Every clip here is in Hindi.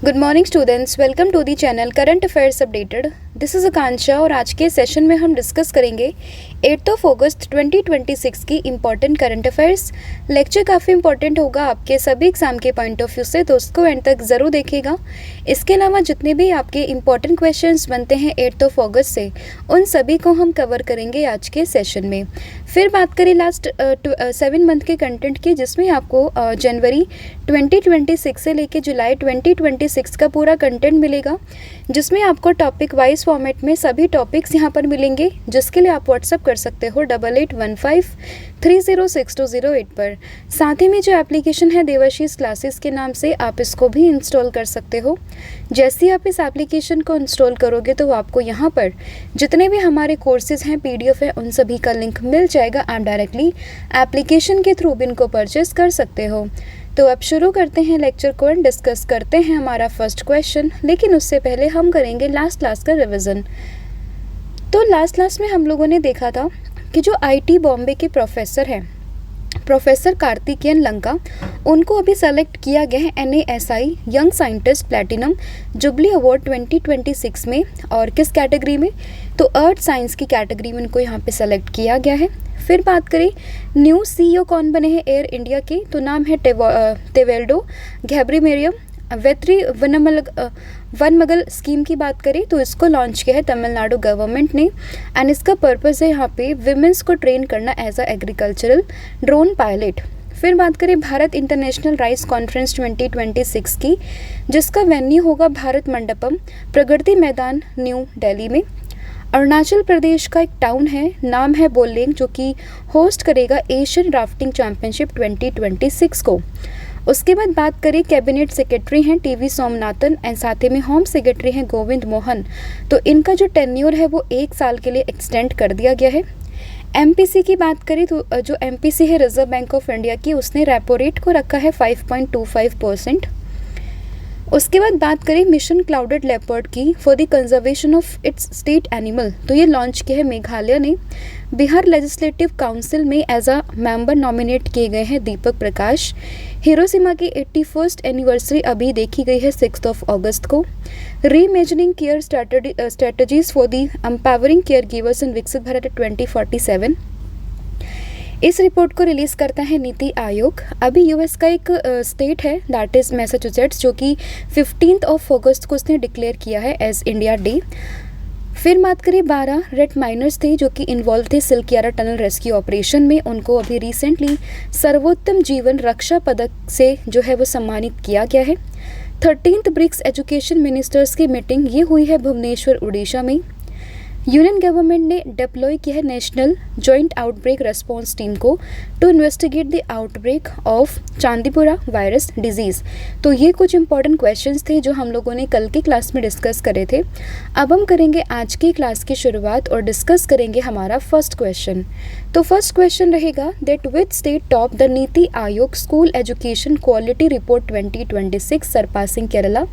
Good morning students, welcome to the channel current affairs updated. This is Akanksha और आज के सेशन में हम डिस्कस करेंगे 8 अगस्त 2026 की इम्पॉर्टेंट करंट अफेयर्स। लेक्चर काफ़ी इंपॉर्टेंट होगा आपके सभी एग्जाम के पॉइंट ऑफ व्यू से, तो उसको एंड तक ज़रूर देखिएगा। इसके अलावा जितने भी आपके इम्पॉर्टेंट क्वेश्चंस बनते हैं 8 अगस्त से, उन सभी को हम कवर करेंगे आज के सेशन में। फिर बात करें लास्ट 7 मंथ के कंटेंट की, जिसमें आपको जनवरी 2026 से लेकर जुलाई 2026 का पूरा कंटेंट मिलेगा, जिसमें आपको टॉपिक वाइज फॉर्मेट में सभी टॉपिक्स यहाँ पर मिलेंगे, जिसके लिए आप व्हाट्सअप कर सकते हो 8815306208 पर। साथ ही में जो एप्लीकेशन है देवाशीष क्लासेस के नाम से, आप इसको भी इंस्टॉल कर सकते हो। जैसे ही आप इस एप्लीकेशन को इंस्टॉल करोगे तो आपको यहाँ पर जितने भी हमारे कोर्सेज हैं, PDF है, उन सभी का लिंक मिल जाएगा। आप डायरेक्टली एप्लीकेशन के थ्रू भी इनको परचेस कर सकते हो। तो अब शुरू करते हैं लेक्चर को एंड डिस्कस करते हैं हमारा फर्स्ट क्वेश्चन। लेकिन उससे पहले हम करेंगे लास्ट क्लास का रिवीजन। तो लास्ट क्लास में हम लोगों ने देखा था कि जो IIT बॉम्बे के प्रोफेसर हैं, प्रोफेसर कार्तिकेयन लंका, उनको अभी सेलेक्ट किया गया है NASI young scientist platinum jubilee award 2026 में। और किस कैटेगरी में? तो अर्थ साइंस की कैटेगरी में उनको यहाँ पे सेलेक्ट किया गया है। फिर बात करें न्यू CEO कौन बने हैं एयर इंडिया के, तो नाम है तेवेल्डो गैब्रिमेरियम। वेत्री वनमगल स्कीम की बात करें तो इसको लॉन्च किया है तमिलनाडु गवर्नमेंट ने, एंड इसका पर्पस है यहाँ पे विमेंस को ट्रेन करना as a agricultural drone pilot. फिर बात करें भारत इंटरनेशनल राइस कॉन्फ्रेंस 2026 की, जिसका वेन्यू होगा भारत मंडपम, प्रगति मैदान, न्यू दिल्ली में। अरुणाचल प्रदेश का एक टाउन है, नाम है बोलेंग, जो कि होस्ट करेगा एशियन राफ्टिंग चैंपियनशिप 2026 को। उसके बाद बात करें कैबिनेट सेक्रेटरी हैं TV सोमनाथन, एंड साथ ही में होम सेक्रेटरी हैं गोविंद मोहन। तो इनका जो टेन्योर है वो 1 साल के लिए एक्सटेंड कर दिया गया है। MPC की बात करें तो जो MPC है रिजर्व बैंक ऑफ इंडिया की, उसने रेपो रेट को रखा है 5.25%। उसके बाद बात करें मिशन क्लाउडेड लेपर्ड की for the conservation of its state animal, तो ये लॉन्च किया है मेघालय ने। बिहार लेजिस्लेटिव काउंसिल में एज अ मेंबर नॉमिनेट किए गए हैं दीपक प्रकाश। हिरोशिमा की 81st एनिवर्सरी अभी देखी गई है 6 अगस्त को। Reimagining care strategies for the empowering care givers in Viksit Bharat 2047, इस रिपोर्ट को रिलीज़ करता है नीति आयोग। अभी US का एक स्टेट है, दैट इज़ मैसाचुसेट्स, जो कि 15 अगस्त को उसने डिक्लेयर किया है एज इंडिया डे। फिर बात करें 12 रेड माइनर्स थे जो कि इन्वॉल्व थे सिलकियारा टनल रेस्क्यू ऑपरेशन में, उनको अभी रिसेंटली सर्वोत्तम जीवन रक्षा पदक से जो है वो सम्मानित किया गया है। 13th ब्रिक्स एजुकेशन मिनिस्टर्स की मीटिंग ये हुई है भुवनेश्वर, उड़ीसा में। यूनियन गवर्नमेंट ने डिप्लॉय किया है national joint outbreak response team को to investigate the outbreak of Chandipura virus disease. तो ये कुछ इंपॉर्टेंट क्वेश्चंस थे जो हम लोगों ने कल की क्लास में डिस्कस करे थे। अब हम करेंगे आज की क्लास की शुरुआत और डिस्कस करेंगे हमारा फर्स्ट क्वेश्चन। तो फर्स्ट क्वेश्चन रहेगा that which state top the नीति Aayog school education quality report 2026 surpassing Kerala.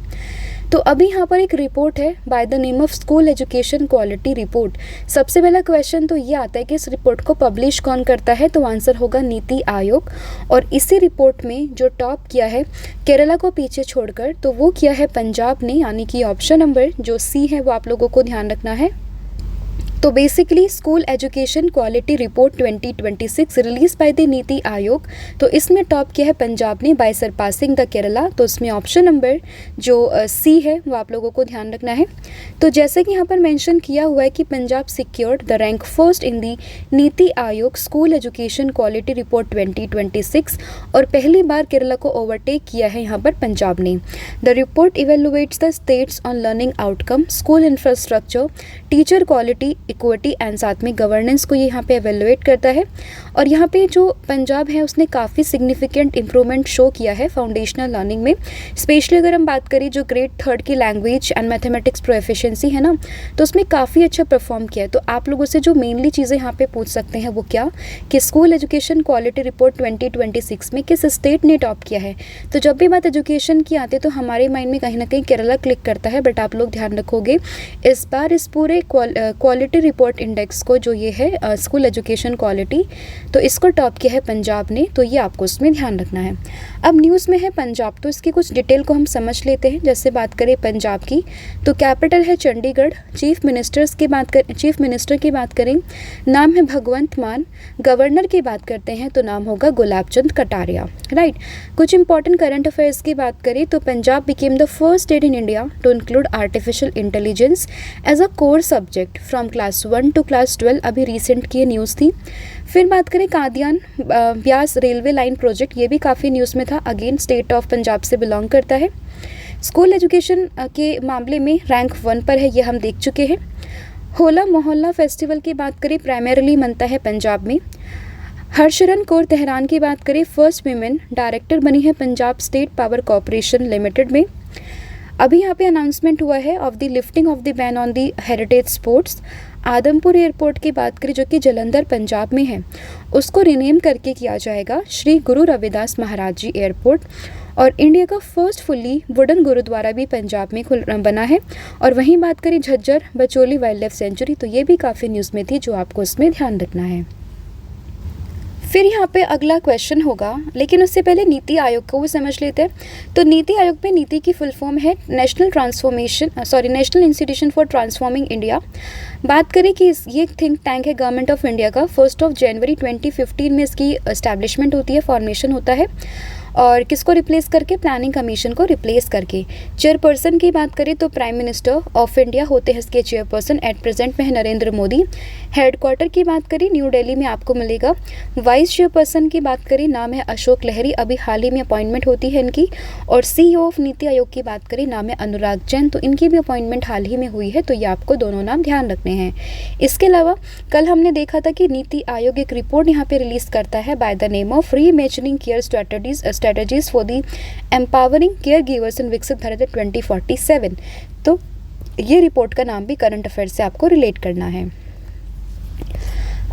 तो अभी यहाँ पर एक रिपोर्ट है by the name of school education quality report. सबसे पहला क्वेश्चन तो ये आता है कि इस रिपोर्ट को पब्लिश कौन करता है, तो आंसर होगा नीति आयोग। और इसी रिपोर्ट में जो टॉप किया है केरला को पीछे छोड़कर, तो वो किया है पंजाब ने, यानी कि ऑप्शन नंबर जो C है वो आप लोगों को ध्यान रखना है। तो basically school education quality report 2026 release by the NITI Aayog, तो इसमें टॉप किया है पंजाब ने बाय सरपासिंग द केरला। तो इसमें ऑप्शन नंबर जो C है वो आप लोगों को ध्यान रखना है। तो जैसे कि यहाँ पर मेंशन किया हुआ है कि Punjab secured the rank first in the NITI Aayog school education quality report 2026, और पहली बार केरला को ओवरटेक किया है यहाँ पर पंजाब ने। The report evaluates the states on learning outcome, school infrastructure, teacher quality, equity and साथ में गवर्नेंस को ये यहाँ पे एवेलुएट करता है। और यहाँ पे जो पंजाब है उसने काफ़ी सिग्निफिकेंट इंप्रूवमेंट शो किया है फाउंडेशनल लर्निंग में। स्पेशली अगर हम बात करें जो ग्रेड 3 की लैंग्वेज एंड मैथमेटिक्स प्रोफिशिएंसी है ना, तो उसमें काफ़ी अच्छा परफॉर्म किया है। तो आप लोगों से जो मेनली चीज़ें यहाँ पे पूछ सकते हैं वो क्या, कि स्कूल एजुकेशन क्वालिटी रिपोर्ट 2026 में किस स्टेट ने टॉप किया है। तो जब भी बात एजुकेशन की आती है तो हमारे माइंड में कहीं ना कहीं केरला क्लिक करता है, बट आप लोग ध्यान रखोगे इस बार इस पूरे क्वालिटी क्वालिटी रिपोर्ट इंडेक्स को, जो ये है स्कूल एजुकेशन क्वालिटी, तो इसको टॉप किया है पंजाब ने, तो ये आपको इसमें ध्यान रखना है। अब न्यूज़ में है पंजाब, तो इसकी कुछ डिटेल को हम समझ लेते हैं। जैसे बात करें पंजाब की, तो कैपिटल है चंडीगढ़। चीफ मिनिस्टर की बात करें, नाम है भगवंत मान। गवर्नर की बात करते हैं तो नाम होगा गुलाब चंद कटारिया, राइट। कुछ इंपॉर्टेंट करंट अफेयर्स की बात करें तो Punjab became the first state in India to include artificial intelligence as a core subject from class 1 to class 12, अभी रिसेंट की न्यूज़ थी। फिर बात करें Qadian Beas railway line project, ये भी काफ़ी न्यूज़ में था, अगेन स्टेट ऑफ पंजाब से बिलोंग करता है। स्कूल एजुकेशन के मामले में रैंक 1 पर है, ये हम देख चुके हैं। होला मोहल्ला फेस्टिवल की बात करें, प्राइमरीली मनता है पंजाब में। हर्षरन कौर तेहरान की बात करें, फर्स्ट वीमेन डायरेक्टर बनी है Punjab state power corporation limited में। अभी यहाँ पे अनाउंसमेंट हुआ है of the lifting of the ban on the heritage sports. Adampur airport की बात करें जो कि जलंधर पंजाब में है, उसको रिनेम करके किया जाएगा श्री गुरु रविदास महाराज जी एयरपोर्ट। और इंडिया का फर्स्ट फुल्ली वुडन गुरुद्वारा भी पंजाब में बना है। और वहीं बात करें झज्जर बचोली वाइल्ड लाइफ सेंचुरी, तो ये भी काफ़ी न्यूज़ में थी, जो आपको इसमें ध्यान रखना है। फिर यहाँ पे अगला क्वेश्चन होगा, लेकिन उससे पहले नीति आयोग को भी समझ लेते हैं। तो नीति आयोग में नीति की फुल फॉर्म है national institution for transforming India. बात करें कि ये थिंक टैंक है गवर्नमेंट ऑफ इंडिया का। 1 जनवरी 2015 में इसकी एस्टैब्लिशमेंट होती है, फॉर्मेशन होता है। और किसको रिप्लेस करके? प्लानिंग कमीशन को रिप्लेस करके। चेयरपर्सन की बात करें तो प्राइम मिनिस्टर ऑफ इंडिया होते हैं इसके चेयरपर्सन, एट प्रेजेंट में है नरेंद्र मोदी। हेडक्वार्टर की बात करें न्यू दिल्ली में आपको मिलेगा। वाइस चेयरपर्सन की बात करें, नाम है अशोक लहरी, अभी हाल ही में अपॉइंटमेंट होती है इनकी। और CEO ऑफ नीति आयोग की बात करें, नाम है अनुराग जैन, तो इनकी भी अपॉइंटमेंट हाल ही में हुई है, तो ये आपको दोनों नाम ध्यान रखने हैं। इसके अलावा कल हमने देखा था कि नीति आयोग एक रिपोर्ट यहाँ पे रिलीज करता है by the name of reimagining care strategies for the empowering care givers in Viksit Bharat 2047। तो ये रिपोर्ट का नाम भी करंट अफेयर से आपको रिलेट करना है।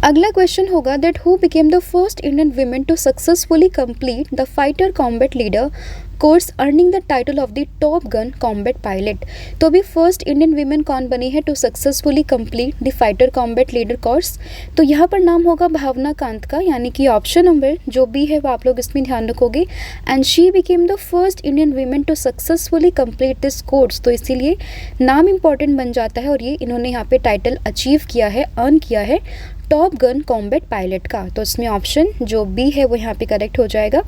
अगला क्वेश्चन होगा that who became the first Indian women to successfully complete the fighter combat leader course earning the title of the top gun combat pilot. तो अभी फर्स्ट इंडियन वीमेन कौन बनी है to successfully complete the fighter combat leader course? तो यहाँ पर नाम होगा भावना कांत का, यानी कि ऑप्शन नंबर जो बी है वो आप लोग इसमें ध्यान रखोगे। And she became the first Indian women to successfully complete this course, तो इसीलिए नाम इंपॉर्टेंट बन जाता है। और ये इन्होंने यहाँ पे टाइटल अचीव किया है, अर्न किया है टॉप गन कॉम्बैट पायलट का। तो इसमें ऑप्शन जो बी है वो यहाँ पे करेक्ट हो जाएगा।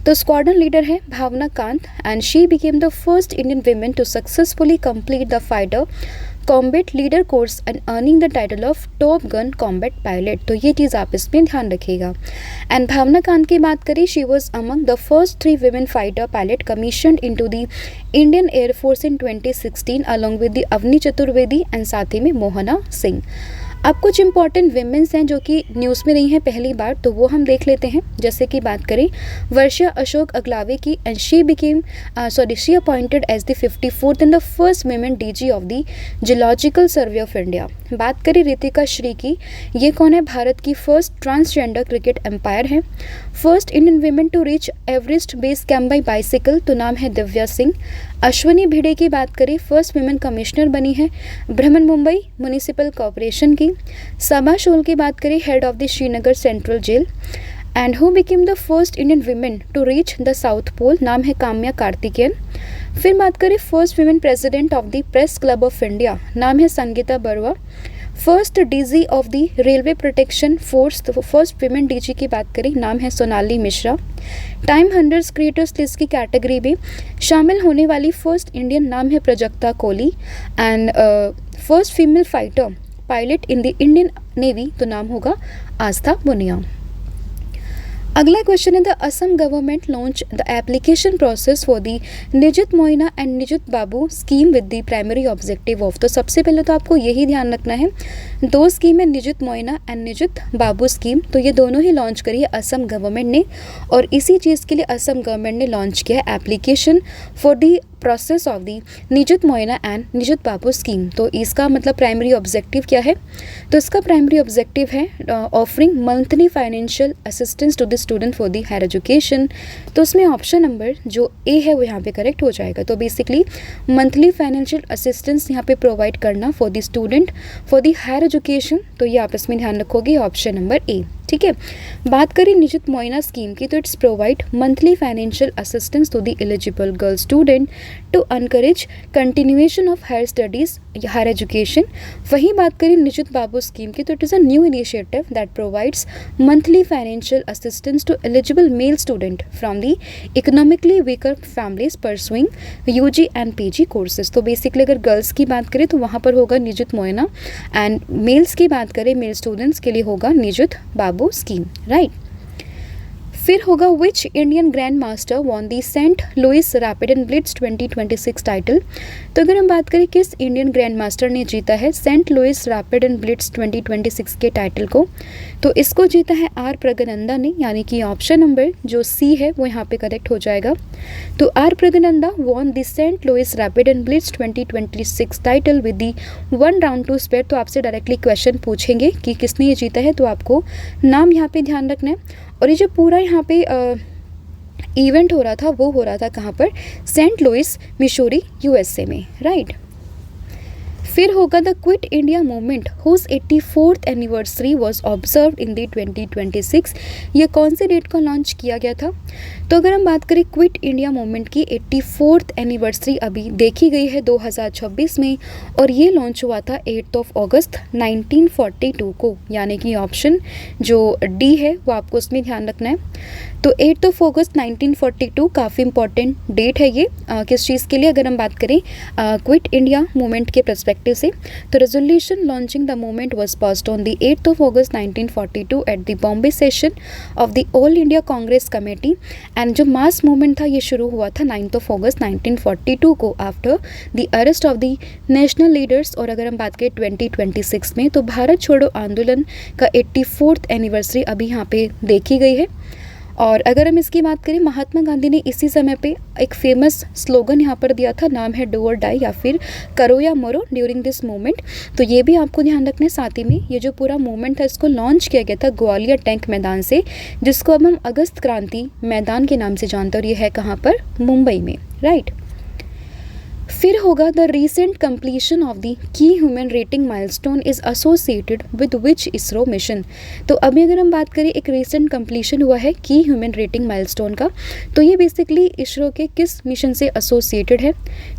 तो स्क्वाड्रन लीडर है भावना Kanth and she became the first Indian women to successfully complete the fighter combat leader course and earning the title of top gun combat pilot. तो ये चीज़ आप इसमें ध्यान रखिएगा। एंड भावना कांत की बात करें, she was among the first 3 women fighter pilot commissioned into the Indian Air Force in 2016 along with the Avani Chaturvedi and साथ ही में मोहना सिंह। अब कुछ इंपॉर्टेंट विमेंस हैं जो कि न्यूज़ में रही हैं पहली बार, तो वो हम देख लेते हैं। जैसे कि बात करें वर्षा अशोक अगलावे की, and she appointed as the 54th and the first women DG of the Geological Survey of India. बात करें रितिका श्री की, ये कौन है? भारत की फर्स्ट ट्रांसजेंडर क्रिकेट एम्पायर है। First Indian women to reach Everest base camp by bicycle, तो नाम है दिव्या सिंह। अश्वनी भिड़े की बात करें, फर्स्ट वुमेन कमिश्नर बनी है ब्रह्मन मुंबई म्यूनिसिपल कॉरपोरेशन की। सबा शोल की बात करें, head of the Srinagar central jail. And who became the first Indian women to reach the South Pole, नाम है काम्या कार्तिकेयन। फिर बात करें first women president of the Press Club of India, नाम है Sangeeta Barua. First DG of the Railway Protection Force, तो फर्स्ट वुमेन DG की बात करें, नाम है Sonali Mishra. Time 100 creators list की कैटेगरी में शामिल होने वाली फर्स्ट इंडियन, नाम है Prajakta Kohli. And first female fighter pilot in the Indian navy, तो नाम होगा आस्था बुनिया। अगला क्वेश्चन है the Assam government launch the application process for the Nijut Moina and Nijut Babu scheme with the primary objective of. तो सबसे पहले तो आपको यही ध्यान रखना है, 2 स्कीम है निजुत मोइना एंड निजुत बाबू स्कीम, तो ये दोनों ही लॉन्च करी है असम गवर्नमेंट ने। और इसी चीज़ के लिए असम गवर्नमेंट ने लॉन्च किया है application for the process of the Nijut Moina and Nijut Babu scheme. तो इसका मतलब प्राइमरी ऑब्जेक्टिव क्या है? तो इसका प्राइमरी ऑब्जेक्टिव है offering monthly financial assistance to the student for the higher education, तो उसमें ऑप्शन नंबर जो ए है वो यहाँ पे करेक्ट हो जाएगा। तो बेसिकली मंथली फाइनेंशियल असिस्टेंस यहाँ पे प्रोवाइड करना for the student for the higher education, तो ये आप इसमें ध्यान रखोगे ऑप्शन नंबर ए। ठीक है, बात करें निजुत मोइना स्कीम की, तो it's provide monthly financial assistance to the eligible girl student to encourage continuation of higher studies, higher education. वहीं बात करें निजुत बाबू स्कीम की, तो it is a new initiative that provides monthly financial assistance to eligible male student from the economically weaker families pursuing UG and PG courses. तो बेसिकली अगर गर्ल्स की बात करें तो वहाँ पर होगा निजुत मोइना, एंड मेल्स की बात करें मेल स्टूडेंट्स के लिए होगा निजुत बाबू स्कीम, राइट। फिर होगा which Indian grand master won the Saint Louis rapid and blitz 2026 title. तो अगर हम बात करें किस इंडियन ग्रैंड मास्टर ने जीता है Saint Louis rapid and blitz 2026 के टाइटल को, तो इसको जीता है आर प्रगनंदा ने, यानी कि ऑप्शन नंबर जो सी है वो यहाँ पे करेक्ट हो जाएगा। तो R Praggnanandhaa won the Saint Louis rapid and blitz 2026 title with the 1 round to spare. तो आपसे डायरेक्टली क्वेश्चन पूछेंगे कि किसने ये जीता है, तो आपको नाम यहाँ पे ध्यान रखना है। और ये जो पूरा यहाँ पे इवेंट हो रहा था वो हो रहा था कहाँ पर, सेंट लुइस मिशोरी यूएसए में, राइट। फिर होगा the quit India movement whose 84th anniversary was observe in the 2026। ये कौन से डेट को लॉन्च किया गया था। तो अगर हम बात करें क्विट इंडिया मूवमेंट की 84th एनिवर्सरी अभी देखी गई है 2026 में, और ये लॉन्च हुआ था 8 अगस्त 1942 को, यानी कि ऑप्शन जो डी है वो आपको उसमें ध्यान रखना है। तो 8 अगस्त 1942 काफ़ी इंपॉर्टेंट डेट है ये किस चीज़ के लिए, अगर हम बात करें क्विट इंडिया मूवमेंट के पर्सपेक्टिव से। तो resolution launching the movement was passed on the 8 August 1942 at the Bombay session of the all India Congress committee, and जो मास मूवमेंट था ये शुरू हुआ था 9 अगस्त 1942 को after the arrest of the national leaders. और अगर हम बात करें 2026 में, तो भारत छोड़ो आंदोलन का 84th एनिवर्सरी अभी यहाँ पे देखी गई है। और अगर हम इसकी बात करें, महात्मा गांधी ने इसी समय पे एक फेमस स्लोगन यहाँ पर दिया था, नाम है डू और डाई या फिर करो या मरो ड्यूरिंग दिस मूवमेंट। तो ये भी आपको ध्यान रखना है। साथ ही में ये जो पूरा मूवमेंट था इसको लॉन्च किया गया था ग्वालियर टैंक मैदान से, जिसको अब हम अगस्त क्रांति मैदान के नाम से जानते हैं, और ये है कहाँ पर, मुंबई में, राइट। फिर होगा the recent completion of the key human rating milestone is associated with which ISRO mission. तो अभी अगर हम बात करें एक रीसेंट कंप्लीशन हुआ है की ह्यूमन रेटिंग माइलस्टोन का, तो ये बेसिकली इसरो के किस मिशन से एसोसिएटेड है।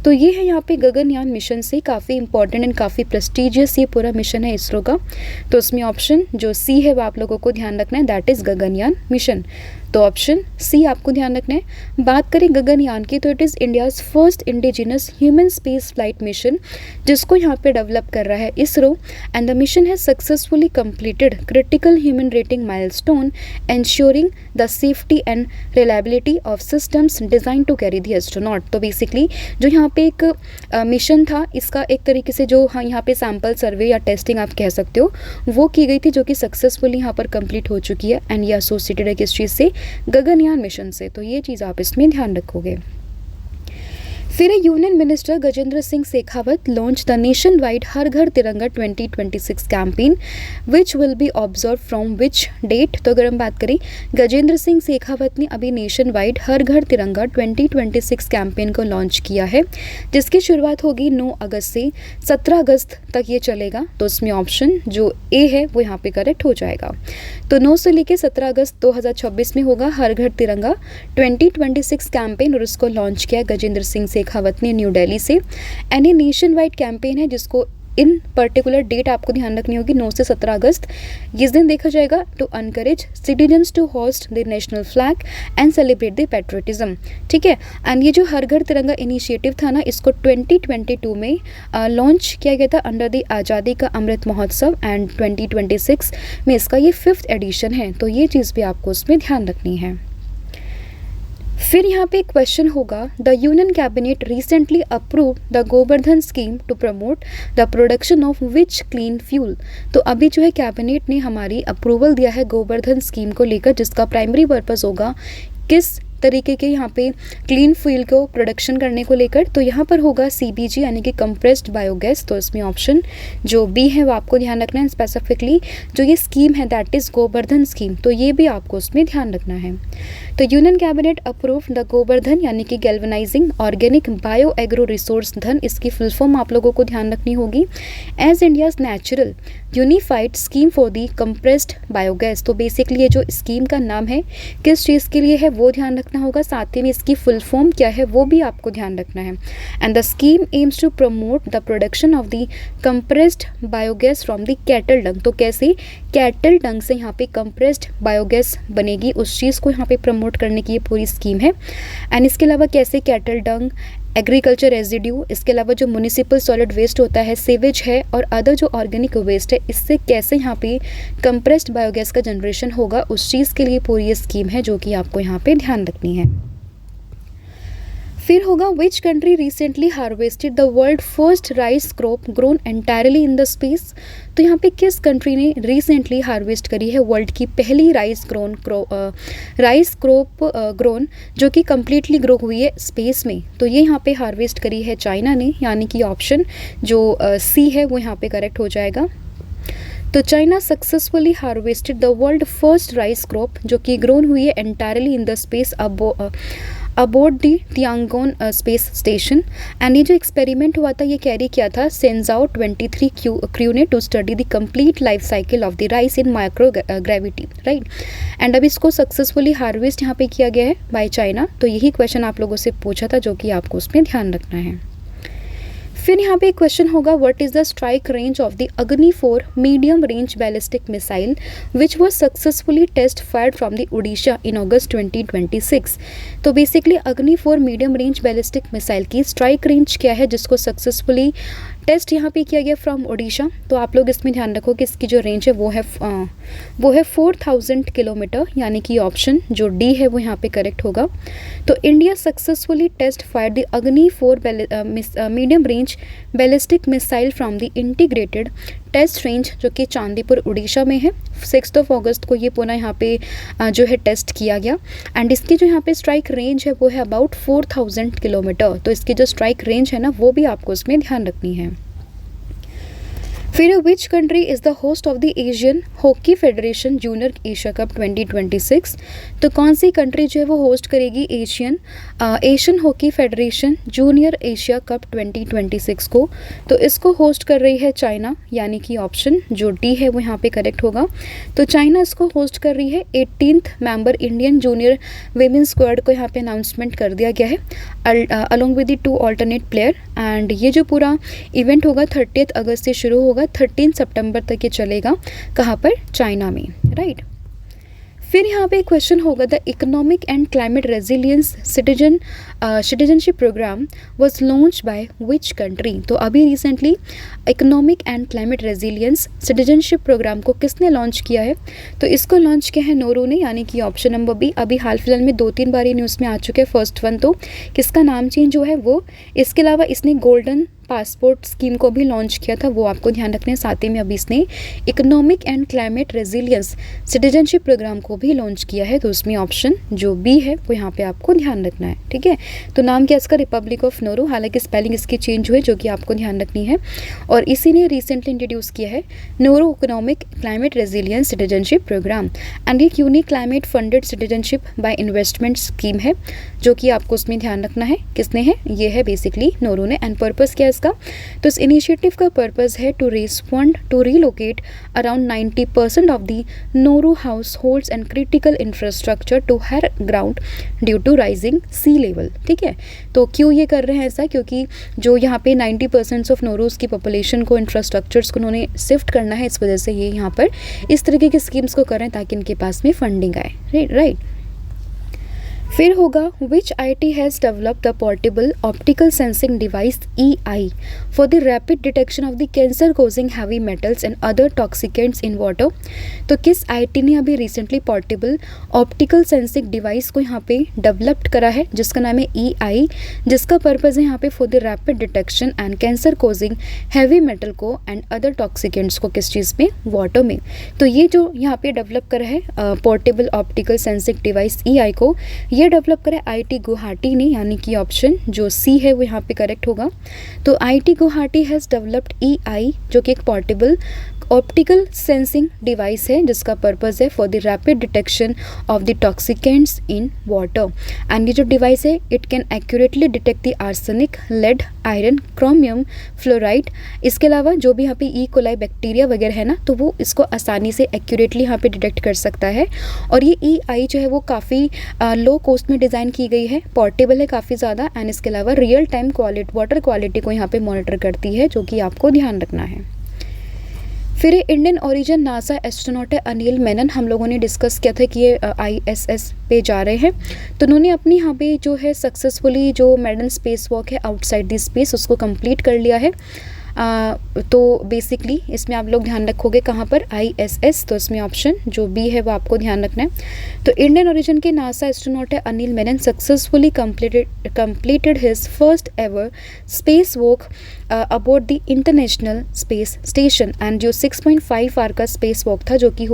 तो ये है यहाँ पे गगनयान मिशन से, काफ़ी इंपॉर्टेंट एंड काफ़ी प्रेस्टिजियस ये पूरा मिशन है इसरो का। तो उसमें ऑप्शन जो सी है वो आप लोगों को ध्यान रखना है, दैट इज़ गगनयान मिशन। तो ऑप्शन सी आपको ध्यान रखना है। बात करें गगनयान की, तो it is India's first indigenous human space flight mission, जिसको यहाँ पे डेवलप कर रहा है ISRO, and the mission has successfully completed critical human rating milestone ensuring the safety and reliability of systems design to carry the astronaut. तो बेसिकली जो यहाँ पे एक मिशन था, इसका एक तरीके से जो यहाँ पे सैम्पल सर्वे या टेस्टिंग आप कह सकते हो वो की गई थी, जो कि सक्सेसफुली यहाँ पर कंप्लीट हो चुकी है, एंड ये एसोसिएटेड है किस चीज़ से, गगनयान मिशन से। तो ये चीज़ आप इसमें ध्यान रखोगे। फिर union minister Gajendra Singh Shekhawat launch the nationwide Har Ghar Tiranga 2026 campaign which will be observe from which date. तो अगर हम बात करें, गजेंद्र सिंह शेखावत ने अभी nation wide Har Ghar Tiranga 2026 campaign को लॉन्च किया है, जिसकी शुरुआत होगी 9 अगस्त से 17 अगस्त तक ये चलेगा। तो उसमें ऑप्शन जो ए है वो यहाँ पे करेक्ट हो जाएगा। तो 9 से लेकर 17 अगस्त 2026 में होगा हर घर तिरंगा 2026 कैंपेन, और उसको लॉन्च किया गजेंद्र सिंह शेखावत ने न्यू दिल्ली से। एंड ये नेशन वाइड कैंपेन है, जिसको इन पर्टिकुलर डेट आपको ध्यान रखनी होगी, 9 से 17 अगस्त इस दिन देखा जाएगा to encourage citizens to host the national flag and celebrate the patriotism. ठीक है, एंड ये जो हर घर तिरंगा इनिशिएटिव था ना, इसको 2022 में लॉन्च किया गया था अंडर द आज़ादी का अमृत महोत्सव, एंड 2026 में इसका ये 5th एडिशन है। तो ये चीज़ भी आपको उसमें ध्यान रखनी है। फिर यहाँ पे क्वेश्चन होगा, the union cabinet recently approve the Govardhan scheme to promote the production of which clean fuel. तो अभी जो है कैबिनेट ने हमारी अप्रूवल दिया है गोवर्धन स्कीम को लेकर, जिसका प्राइमरी पर्पस होगा किस तरीके के यहाँ पे क्लीन फ्यूल को प्रोडक्शन करने को लेकर, तो यहाँ पर होगा CBG यानी कि कंप्रेस्ड बायोगैस। तो इसमें ऑप्शन जो बी है वो आपको ध्यान रखना है। स्पेसिफिकली जो ये स्कीम है दैट इज़ गोवर्धन स्कीम, तो ये भी आपको उसमें ध्यान रखना है। तो union cabinet approve the Govardhan यानी कि galvanising organic bio agro resource धन, इसकी फुल फॉर्म आप लोगों को ध्यान रखनी होगी। As India's natural unified scheme for the compressed biogas, तो बेसिकली ये जो स्कीम का नाम है किस चीज़ के लिए है वो ध्यान रखना होगा, साथ ही में इसकी फुल फॉर्म क्या है वो भी आपको ध्यान रखना है। And the scheme aims to promote the production of the compressed biogas from the cattle dung, तो कैसे कैटल डंग से यहाँ पे कंप्रेस्ड बायोगैस बनेगी उस चीज़ को यहाँ पे प्रमोट करने की ये पूरी स्कीम है। एंड इसके अलावा कैसे कैटल डंग, एग्रीकल्चर रेजिड्यू, इसके अलावा जो म्यूनिसिपल सॉलिड वेस्ट होता है, सीवेज है और अदर जो ऑर्गेनिक वेस्ट है, इससे कैसे यहाँ पे कंप्रेस्ड बायोगैस का जनरेशन होगा उस चीज़ के लिए पूरी ये स्कीम है जो कि आपको यहाँ पे ध्यान रखनी है। फिर होगा which country recently harvested the world first rice crop grown entirely in the space, तो यहाँ पे किस कंट्री ने रिसेंटली हार्वेस्ट करी है वर्ल्ड की पहली राइस क्रॉप ग्रोन जो कि कम्प्लीटली ग्रो हुई है स्पेस में, तो ये यहाँ पे हार्वेस्ट करी है चाइना ने, यानी कि ऑप्शन जो सी है वो यहाँ पे करेक्ट हो जाएगा। तो China successfully harvested the world first rice crop जो कि ग्रोन हुई है entirely in the space aboard the Tiangong space station. And ये जो एक्सपेरिमेंट हुआ था ये कैरी किया था सेंजाओ 23 क्रू ने to study the complete life cycle of the rice in microgravity, right. And अब इसको सक्सेसफुली हार्वेस्ट यहाँ पे किया गया है बाय चाइना, तो यही क्वेश्चन आप लोगों से पूछा था जो कि आपको उसमें ध्यान रखना है। फिर यहाँ पे एक क्वेश्चन होगा what is the strike range of the Agni 4 medium range ballistic missile which was successfully test fired from the Odisha in August 2026, तो basically Agni 4 medium range ballistic missile की स्ट्राइक रेंज क्या है जिसको सक्सेसफुली टेस्ट यहाँ पे किया गया फ्रॉम ओडिशा, तो आप लोग इसमें ध्यान रखो कि इसकी जो रेंज है वो है 4000 किलोमीटर, यानी कि ऑप्शन जो डी है वो यहाँ पे करेक्ट होगा। तो India successfully test fire the Agni 4 medium range ballistic missile from the integrated test range जो कि चांदीपुर उड़ीसा में है। 6 अगस्त को ये पुनः यहाँ पे जो है टेस्ट किया गया। एंड इसकी जो यहाँ पे स्ट्राइक रेंज है वो है अबाउट 4000 किलोमीटर, तो इसकी जो स्ट्राइक रेंज है ना वो भी आपको इसमें ध्यान रखनी है। फिर which country is the host of the Asian hockey federation junior Asia cup 2026, तो कौन सी कंट्री जो है वो होस्ट करेगी Asian hockey federation junior Asia cup 2026 को, तो इसको होस्ट कर रही है चाइना, यानी कि ऑप्शन जो डी है वो यहाँ पे करेक्ट होगा। तो चाइना इसको होस्ट कर रही है। 18th member Indian junior women squad को यहाँ पे अनाउंसमेंट कर दिया गया है along with the 2 alternate player. And ये जो पूरा इवेंट होगा 30 अगस्त से शुरू होगा, 13 सितंबर तक ये चलेगा, कहाँ पर, चाइना में, राइट। फिर यहाँ पे क्वेश्चन होगा the economic and climate resilience citizenship programme was launch by which country, तो अभी recently economic and climate resilience citizenship programme को किसने लॉन्च किया है, तो इसको लॉन्च किया है नोरू ने, यानी कि ऑप्शन नंबर बी। अभी हाल फिलहाल में 2-3 बार ये न्यूज़ में आ चुके हैं। फर्स्ट वन तो किसका नाम चेंज हुआ है वो, इसके अलावा इसने गोल्डन पासपोर्ट स्कीम को भी लॉन्च किया था, वो आपको ध्यान रखना है। साथ ही में अभी इसने economic and climate resilience citizenship programme को भी लॉन्च किया है, तो उसमें ऑप्शन जो बी है वो यहाँ पे आपको ध्यान रखना है, ठीक है। तो नाम क्या इसका, रिपब्लिक ऑफ नोरू, हालांकि स्पेलिंग इसकी चेंज हुई जो कि आपको ध्यान रखनी है। और इसी ने रिसेंटली इंट्रोड्यूस किया है Nauru economic climate resilience citizenship programme. And एक unique climate funded citizenship by investment scheme है जो कि आपको उसमें ध्यान रखना है। किसने है, ये है बेसिकली नोरू ने। एंड पर्पज़ क्या है इसका, तो इस इनिशिएटिव का पर्पस है to raise fund to relocate around 90% of the Nauru households and critical infrastructure to higher ground due to rising sea level, ठीक है। तो क्यों ये कर रहे हैं ऐसा, क्योंकि जो यहाँ पे 90% ऑफ नोरूज की पॉपुलेशन को इंफ्रास्ट्रक्चर्स को उन्होंने शिफ्ट करना है, इस वजह से ये यहाँ पर इस तरीके की स्कीम्स को कर रहे हैं ताकि इनके पास में फंडिंग आए, राइट। फिर होगा विच IT has develop the portable optical sensing device EI for the rapid detection of the cancer causing heavy metals and other toxicants in water, तो किस IT ने अभी recently portable optical sensing device को यहाँ पे डेवलप्ड करा है जिसका नाम है EI, जिसका पर्पज़ है यहाँ पे for the rapid detection and cancer causing heavy metal को एंड अदर टॉक्सिकेंट्स को, किस चीज़ में, वाटर में। तो ये जो यहाँ पे डेवलप करा है portable optical sensing device EI को, ये ये डेवलप करा IIT गुवाहाटी ने, यानी कि ऑप्शन जो सी है वो यहाँ पे करेक्ट होगा। तो IIT Guwahati has developed EI, जो कि एक पोर्टेबल ऑप्टिकल सेंसिंग डिवाइस है जिसका पर्पज़ है for the rapid detection of the toxicants in water. And ये जो डिवाइस है it can accurately detect the arsenic, lead, iron, chromium, fluoride. इसके अलावा जो भी यहाँ पे ई कोलाई बैक्टीरिया वगैरह है ना, तो वो इसको आसानी से एक्यूरेटली यहाँ पे डिटेक्ट कर सकता है। और ये EI जो है वो काफ़ी लो कॉस्ट में डिज़ाइन की गई है, पोर्टेबल है काफ़ी ज़्यादा, एंड इसके अलावा रियल टाइम वाटर क्वालिटी को यहाँ पे मॉनिटर करती है, जो कि आपको ध्यान रखना है। फिर इंडियन ओरिजिन नासा एस्ट्रोनॉट है अनिल मेनन, हम लोगों ने डिस्कस किया था कि ये ISS पे जा रहे हैं। तो उन्होंने अपनी यहाँ पे जो है सक्सेसफुली जो मैडन स्पेस वॉक है आउटसाइड द स्पेस उसको कंप्लीट कर लिया है। तो बेसिकली इसमें आप लोग ध्यान रखोगे कहाँ पर, ISS, तो इसमें ऑप्शन जो बी है वो आपको ध्यान रखना है। तो इंडियन ओरिजिन के नासा एस्ट्रोनॉट है Anil Menon successfully completed his first ever space walk aboard the International Space station. And जो 6.5 आवर का स्पेस वॉक था जो कि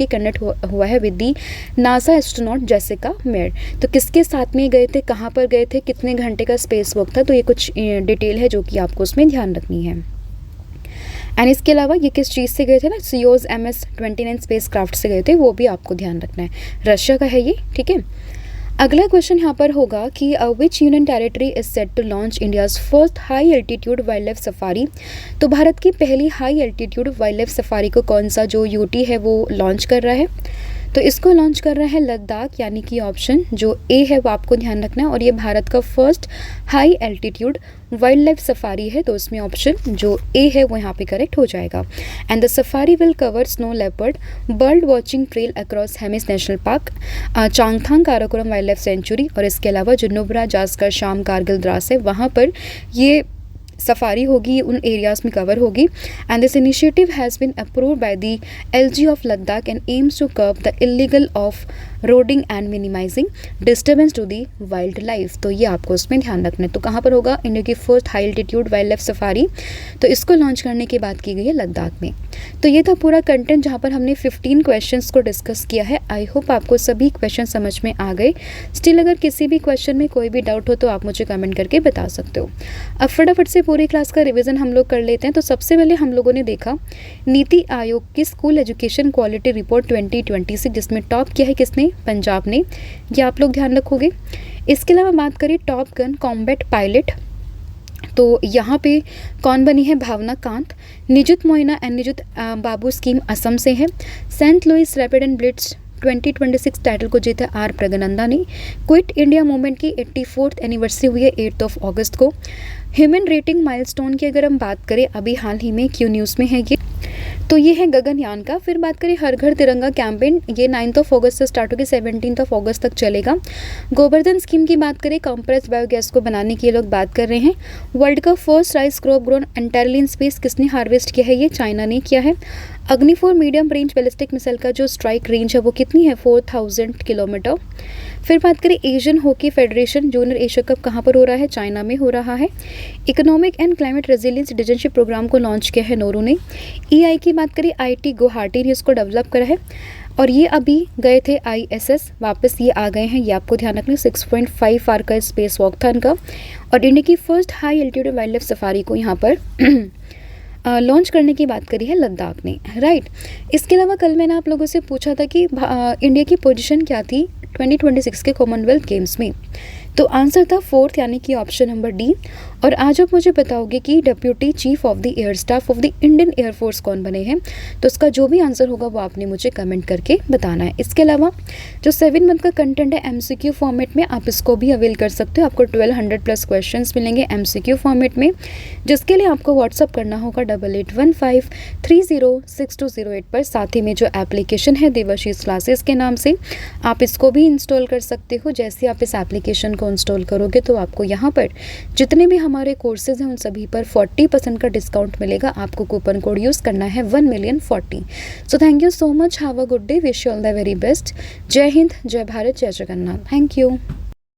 कंडक्ट हुआ है with the NASA astronaut Jessica mayor. तो किसके साथ में गए थे, कहाँ पर गए थे, कितने घंटे का स्पेस वॉक था, तो ये कुछ डिटेल है जो कि आपको उसमें ध्यान रखनी है। एंड इसके अलावा ये किस चीज़ से गए थे ना, सियोज MS-29 स्पेस क्राफ्ट से गए थे, वो भी आपको ध्यान रखना है, रशिया का है ये, ठीक है। अगला क्वेश्चन यहाँ पर होगा कि which union territory is set to launch India's first high altitude wild life safari. तो भारत की पहली high altitude wild life safari को कौन सा जो UT है वो लॉन्च कर रहा है, तो इसको लॉन्च कर रहा है लद्दाख, यानी कि ऑप्शन जो ए है वो आपको ध्यान रखना है। और ये भारत का first high altitude wild life safari है, तो उसमें ऑप्शन जो ए है वो यहाँ पे करेक्ट हो जाएगा। And the safari will cover snow leopard bird watching trail across Hemis national park, Changthang Karakoram wild life sanctuary, और इसके अलावा जो नुब्रा, जास्कर, शाम, कारगिल, द्रास है वहाँ पर ये सफारी होगी, उन एरियाज़ में कवर होगी। And this initiative has been approved by the LG of Ladakh and aims to curb the illegal off roading and minimising disturbance to the wild life. तो ये आपको उसमें ध्यान रखना है। तो कहाँ पर होगा, इंडिया की first high altitude wild life safari, तो इसको लॉन्च करने की बात की गई है लद्दाख में। तो ये था पूरा कंटेंट जहाँ पर हमने 15 क्वेश्चंस को डिस्कस किया है। आई होप आपको सभी क्वेश्चन समझ में आ गए। स्टिल अगर किसी भी क्वेश्चन में कोई भी डाउट हो तो आप मुझे कमेंट करके बता सकते हो। अब फटाफट से पूरी क्लास का रिवीजन हम लोग कर लेते हैं। तो सबसे पहले हम लोगों ने देखा नीति आयोग की स्कूल एजुकेशन क्वालिटी रिपोर्ट 2020 जिसमें टॉप किया है किसने, पंजाब ने, ये आप लोग ध्यान रखोगे। इसके अलावा बात करें टॉप गन कॉम्बैट पायलट, तो यहाँ पे कौन बनी है, भावना कांत। निजुत मोइना एंड निजुत बाबू स्कीम असम से है। Saint Louis rapid and blitz 2026 title को जीता R प्रगनंदा ने। क्विट इंडिया मूवमेंट की 84th एनिवर्सरी हुई है 8 अगस्त को। ह्यूमन रेटिंग माइलस्टोन की अगर हम बात करें अभी हाल ही में क्यू न्यूज़ में है ये, तो ये है गगनयान का। फिर बात करें हर घर तिरंगा कैंपेन, ये 9 अगस्त से स्टार्ट होगी 17 अगस्त तक चलेगा। गोवर्धन स्कीम की बात करें, कंप्रेस बायोगैस को बनाने की ये लोग बात कर रहे हैं। वर्ल्ड का first rice crop grown entirely in space किसने हार्वेस्ट किया है, ये चाइना ने किया है। अग्नि 4 मीडियम रेंज बैलिस्टिक मिसाइल का जो स्ट्राइक रेंज है वो कितनी है, 4000 किलोमीटर। फिर बात करें Asian hockey federation junior Asia cup कहाँ पर हो रहा है, चाइना में हो रहा है। Economic and climate resilience citizenship programme को लॉन्च किया है नोरू ने। EI की बात करें IIT गुवाहाटी ने इसको डेवलप करा है, और ये अभी गए थे ISS, वापस ये आ गए हैं, ये आपको ध्यान रखना। 6.5 आवर का स्पेस वॉक था इनका। और इंडिया की first high altitude wild life safari को यहाँ पर लॉन्च करने की बात करी है लद्दाख ने, राइट। इसके अलावा कल मैंने आप लोगों से पूछा था कि इंडिया की पोजीशन क्या थी 2026 के कॉमनवेल्थ गेम्स में, तो आंसर था 4th, यानी कि ऑप्शन नंबर डी। और आज आप मुझे बताओगे कि deputy chief of the air staff of the Indian air force कौन बने हैं, तो उसका जो भी आंसर होगा वो आपने मुझे कमेंट करके बताना है। इसके अलावा जो 7 मंथ का कंटेंट है MCQ फॉर्मेट में, आप इसको भी अवेल कर सकते हो। आपको 1200+ क्वेश्चंस मिलेंगे MCQ फॉर्मेट में, जिसके लिए आपको व्हाट्सअप करना होगा 8815306208 पर। साथ ही में जो एप्लीकेशन है देवाशीष क्लासेस के नाम से, आप इसको भी इंस्टॉल कर सकते हो। जैसे आप इस एप्लीकेशन को इंस्टॉल करोगे तो आपको यहाँ पर जितने भी हमारे कोर्सेज हैं उन सभी पर 40% का डिस्काउंट मिलेगा। आपको कूपन कोड यूज़ करना है 1,000,040। So thank you so much, have a good day, wish you all the very best. जय हिंद, जय भारत, जय जगन्नाथ। Thank you.